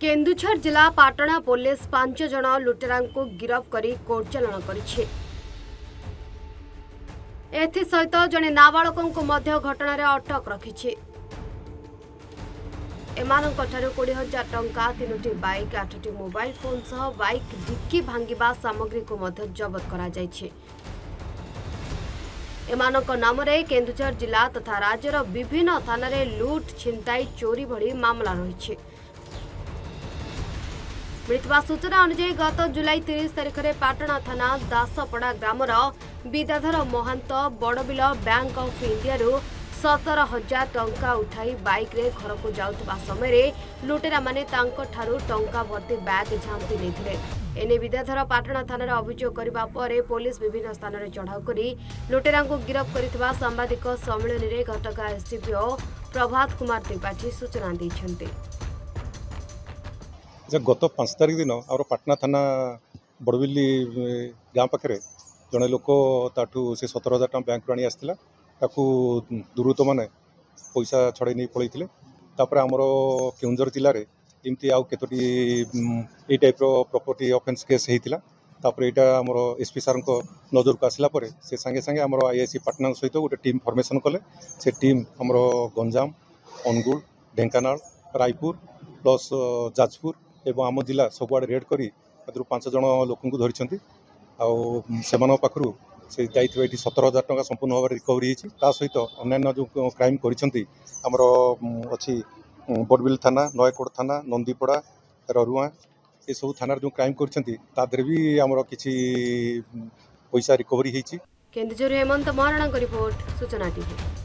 केन्दुझर जिला पाटणा पुलिस 5 जन लुटेरा को गिरफ्त कर कोर्ट चालाण कर सहित जड़े नाबालक घटन अटक रखी। एमानों 20,000 टंका 3टी बाइक 8टी मोबाइल फोन सह बाइक डिक्की भांगिबा सामग्री को जबत करा जायछि। एमानों नाम केन्दुझर जिला तथा राज्यर विभिन्न थाना लुट छिनताई चोरी भली मामला रही। मिलता सूचना अनुसार गत जुलाई 30 तारिख में पाटणा थाना दासपड़ा ग्रामर Bidyadhar Mahanta Barbil bank of India 17,000 टंका उठाई बाइक रे घर को जाउथबा समय लुटेरा माने तांको टंका भर्ती बैग झांपी लेथिले। एने विद्याधर पाटणा थाना अभियोग करबा परे पुलिस विभिन्न स्थान में चढ़ाऊ करी लुटेरा को गिरफ्त करथिबा सांबादिक सम्मेलन में घटका एसडीपीओ प्रभात कुमार त्रिपाठी सूचना दैछन्ते। गत 5 तारिख दिन आम पाटना थाना बड़बिली गाँ पाखे जड़े लोक ताठू से 17,000 टका बैंक आनी आसला दुर्वृत्त मैंने पैसा छड़े नहीं पलैते। आमर केन्दुझर जिले में एमती आउ केतोटी ये टाइप प्रॉपर्टी ऑफेंस केस होता। यहाँ आमर एसपी सार नजर को आसला से सांगे सांगे आमर आईआईसी पाटना सहित गोटे टीम फॉर्मेशन कले। से टीम आमर गंजाम अनुगुल ढेंकानाल रायपुर प्लस जाजपुर एवं आम जिला सबुआड़े रेड करी 5 जन लोक धरी पाखु से जाइए 17,000 टका संपूर्ण भाव रिकवरी होता सहित अन्य जो क्राइम करमर अच्छी बड़बिल थाना नयकोट थाना नंदीपड़ा ररुआ ये सब थाना जो क्राइम कर भी आमर किसी पैसा रिकवरी होती। केन्दुझर हेमंत महाराणा रिपोर्ट सूचना टीवी।